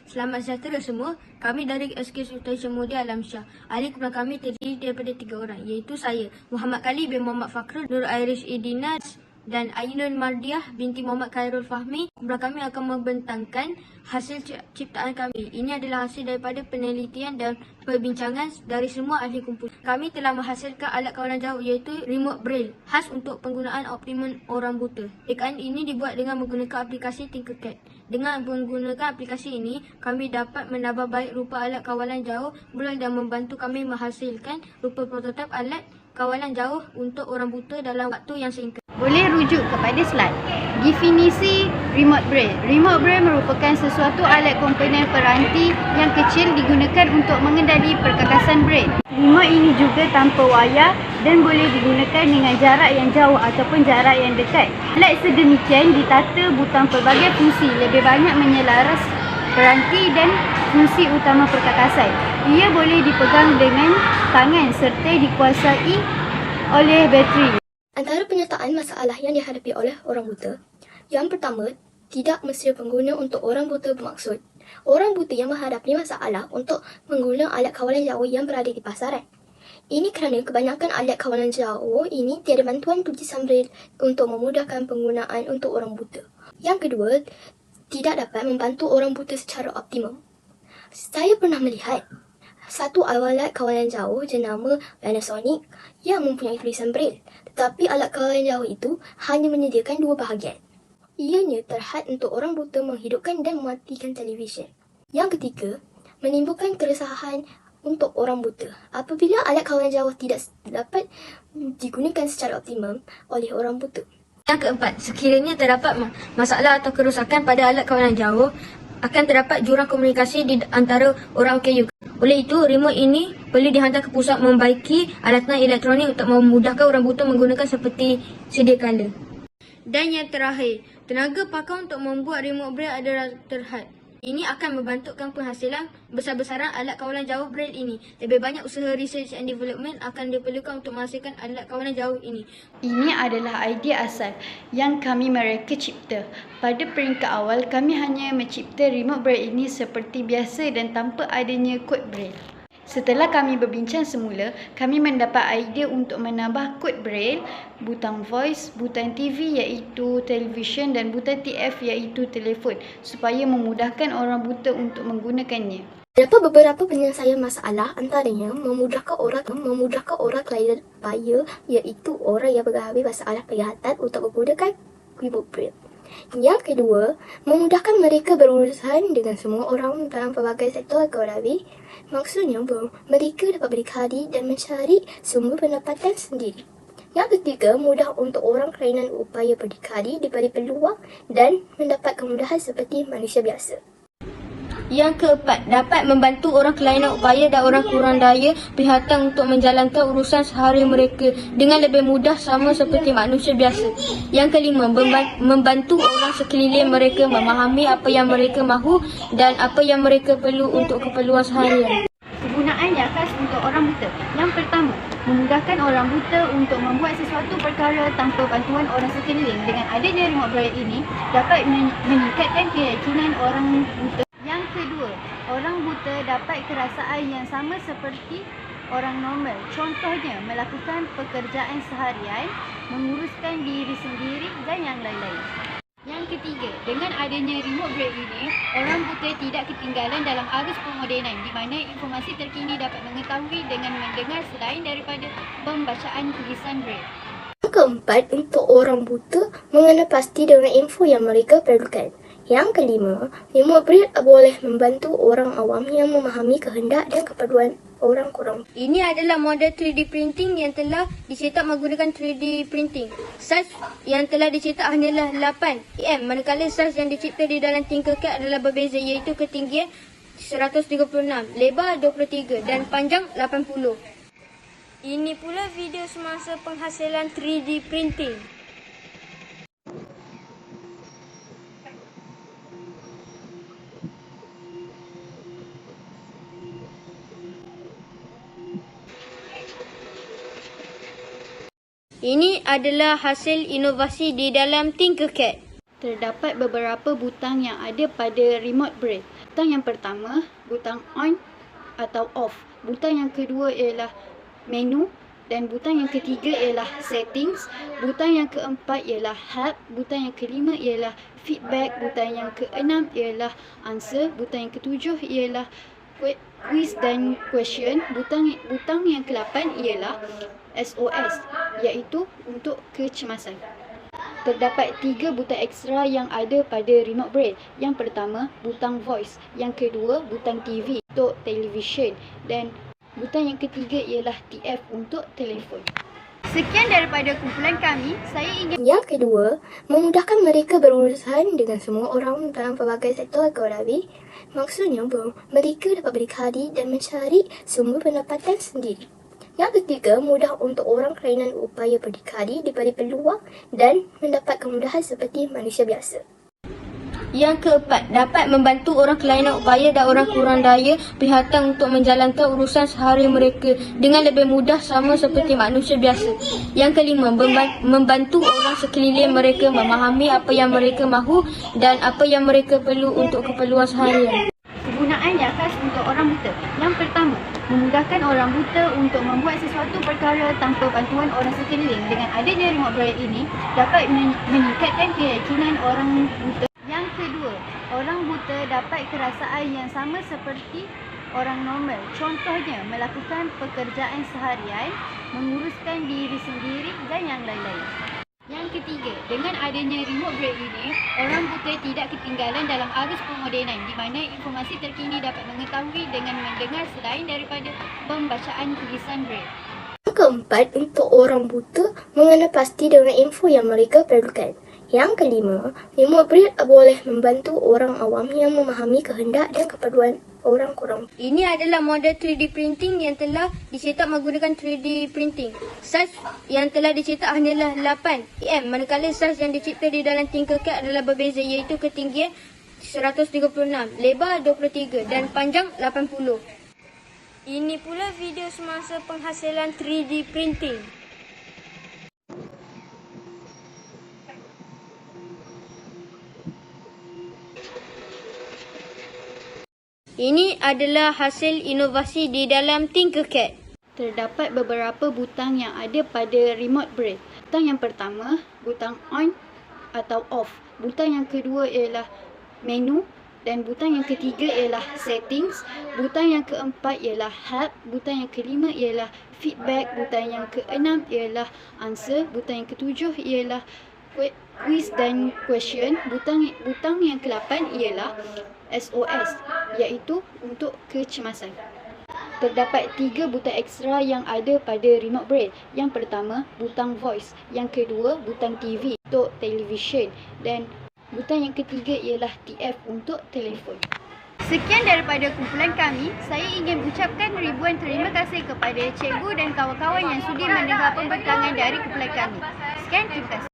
Selamat sejahtera semua. Kami dari SK Sultan Syamsuddin Alamsyah. Ahli kumpulan kami terdiri daripada 3 orang, iaitu saya, Muhammad Khalid bin Muhammad Fakhrul, Nur Irish Idinas dan Ainun Mardiah binti Muhammad Khairul Fahmi. Kumpulan kami akan membentangkan hasil ciptaan kami. Ini adalah hasil daripada penelitian dan perbincangan dari semua ahli kumpulan. Kami telah menghasilkan alat kawalan jauh iaitu remote braille khas untuk penggunaan optimum orang buta. Rekaan ini dibuat dengan menggunakan aplikasi Tinkercad. Dengan menggunakan aplikasi ini, kami dapat menambah baik rupa alat kawalan jauh braille dan membantu kami menghasilkan rupa prototip alat kawalan jauh untuk orang buta dalam waktu yang singkat. Boleh rujuk kepada slide. Definisi remote braille. Remote braille merupakan sesuatu alat komponen peranti yang kecil digunakan untuk mengendali perkakasan braille. Remote ini juga tanpa wayar dan boleh digunakan dengan jarak yang jauh ataupun jarak yang dekat. Alat sedemikian ditata butang pelbagai fungsi, lebih banyak menyelaras peranti dan fungsi utama perkakasan. Ia boleh dipegang dengan tangan serta dikuasai oleh bateri. Antara penyertaan masalah yang dihadapi oleh orang buta, yang pertama, tidak mesra pengguna untuk orang buta bermaksud. Orang buta yang menghadapi masalah untuk mengguna alat kawalan jauh yang berada di pasaran. Ini kerana kebanyakan alat kawalan jauh ini tiada bantuan tulisan braille untuk memudahkan penggunaan untuk orang buta. Yang kedua, tidak dapat membantu orang buta secara optimum. Saya pernah melihat satu alat kawalan jauh jenama Panasonic yang mempunyai tulisan braille. Tetapi alat kawalan jauh itu hanya menyediakan 2 bahagian. Ianya terhad untuk orang buta menghidupkan dan mematikan televisyen. Yang ketiga, menimbulkan keresahan untuk orang buta. Apabila alat kawalan jauh tidak dapat digunakan secara optimum oleh orang buta. Yang keempat, sekiranya terdapat masalah atau kerosakan pada alat kawalan jauh, akan terdapat jurang komunikasi di antara orang OKU. Oleh itu, remote ini perlu dihantar ke pusat membaiki alatan elektronik untuk memudahkan orang buta menggunakan seperti sedia kala. Dan yang terakhir, tenaga pakar untuk membuat remote braille adalah terhad. Ini akan membantukan penghasilan besar-besaran alat kawalan jauh braille ini. Lebih banyak usaha research and development akan diperlukan untuk menghasilkan alat kawalan jauh ini. Ini adalah idea asal yang kami mereka cipta. Pada peringkat awal, kami hanya mencipta remote braille ini seperti biasa dan tanpa adanya kod braille. Setelah kami berbincang semula, kami mendapat idea untuk menambah kod braille, butang voice, butang TV iaitu televisyen dan butang TF iaitu telefon supaya memudahkan orang buta untuk menggunakannya. Terdapat beberapa penyelesaian masalah, antaranya memudahkan orang klien buyer iaitu orang yang mengalami masalah penglihatan untuk menggunakan remote braille. Yang kedua, memudahkan mereka berurusan dengan semua orang dalam pelbagai sektor ekonomi. Maksudnya, mereka dapat berdikari dan mencari sumber pendapatan sendiri. Yang ketiga, mudah untuk orang kelainan upaya berdikari diberi peluang dan mendapat kemudahan seperti manusia biasa. Yang keempat, dapat membantu orang kelainan upaya dan orang kurang daya penglihatan untuk menjalankan urusan sehari mereka dengan lebih mudah sama seperti manusia biasa. Yang kelima, membantu orang sekeliling mereka memahami apa yang mereka mahu dan apa yang mereka perlu untuk keperluan seharian. Kegunaan yang khas untuk orang buta. Yang pertama, memudahkan orang buta untuk membuat sesuatu perkara tanpa bantuan orang sekeliling. Dengan adanya remote braille ini, dapat meningkatkan keyakinan orang buta. Yang kedua, orang buta dapat kerasaan yang sama seperti orang normal. Contohnya, melakukan pekerjaan seharian, menguruskan diri sendiri dan yang lain-lain. Yang ketiga, dengan adanya remote braille ini, orang buta tidak ketinggalan dalam arus pemodenan di mana informasi terkini dapat mengetahui dengan mendengar selain daripada pembacaan tulisan braille. Yang keempat, untuk orang buta mengenal pasti dengan info yang mereka perlukan. Yang kelima, remote braille boleh membantu orang awam yang memahami kehendak dan keperluan orang kurang. Ini adalah model 3D printing yang telah dicetak menggunakan 3D printing. Saiz yang telah dicetak hanyalah 8 mm, manakala saiz yang dicipta di dalam Tinkercad adalah berbeza iaitu ketinggian 136, lebar 23 dan panjang 80. Ini pula video semasa penghasilan 3D printing. Ini adalah hasil inovasi di dalam Tinkercad. Terdapat beberapa butang yang ada pada remote braille. Butang yang pertama, butang on atau off. Butang yang kedua ialah menu. Dan butang yang ketiga ialah settings. Butang yang keempat ialah help. Butang yang kelima ialah feedback. Butang yang keenam ialah answer. Butang yang ketujuh ialah quiz dan question. Butang yang ke-8 ialah SOS, iaitu untuk kecemasan. Terdapat 3 butang ekstra yang ada pada remote braille. Yang pertama, butang voice. Yang kedua, butang TV untuk television. Dan butang yang ketiga ialah TF untuk telefon. Sekian daripada kumpulan kami. Saya ingin Yang kedua, memudahkan mereka berurusan dengan semua orang dalam pelbagai sektor ekonomi. Maksudnya mereka dapat berkadi dan mencari sumber pendapatan sendiri. Yang ketiga, mudah untuk orang kelainan upaya berdikari diberi peluang dan mendapat kemudahan seperti manusia biasa. Yang keempat, dapat membantu orang kelainan upaya dan orang kurang daya perhatian untuk menjalankan urusan sehari mereka dengan lebih mudah sama seperti manusia biasa. Yang kelima, membantu orang sekeliling mereka memahami apa yang mereka mahu dan apa yang mereka perlu untuk keperluan seharian. kegunaan yang khas untuk orang buta. Yang pertama, memudahkan orang buta untuk membuat sesuatu perkara tanpa bantuan orang sekeliling. Dengan adanya remote braille ini, dapat meningkatkan keyakinan orang buta. Yang kedua, orang buta dapat kerasaan yang sama seperti orang normal. Contohnya, melakukan pekerjaan seharian, menguruskan diri sendiri dan yang lain-lain. Yang ketiga, dengan adanya remote braille ini, orang buta tidak ketinggalan dalam arus pemodenan di mana informasi terkini dapat mengetahui dengan mendengar selain daripada pembacaan tulisan braille. Yang keempat, untuk orang buta mengenal pasti dengan info yang mereka perlukan. Yang kelima, remote braille boleh membantu orang awam yang memahami kehendak dan keperluan orang kurang. Ini adalah model 3D printing yang telah dicetak menggunakan 3D printing. Saiz yang telah dicetak hanyalah 8 mm, manakala saiz yang dicipta di dalam Tinkercad adalah berbeza, iaitu ketinggian 136, lebar 23 dan panjang 80. Ini pula video semasa penghasilan 3D printing. Ini adalah hasil inovasi di dalam Tinkercad. Terdapat beberapa butang yang ada pada remote braille. Butang yang pertama, butang on atau off. Butang yang kedua ialah menu. Dan butang yang ketiga ialah settings. Butang yang keempat ialah help. Butang yang kelima ialah feedback. Butang yang keenam ialah answer. Butang yang ketujuh ialah quiz dan question. Butang yang ke-8 ialah SOS, iaitu untuk kecemasan. Terdapat 3 butang ekstra yang ada pada remote braille. Yang pertama, butang voice. Yang kedua, butang TV untuk television. Dan butang yang ketiga ialah TF untuk telefon. Sekian daripada kumpulan kami. Saya ingin ucapkan ribuan terima kasih kepada cikgu dan kawan-kawan yang sudi mendengar pembincangan dari kumpulan kami. Sekian, terima kasih.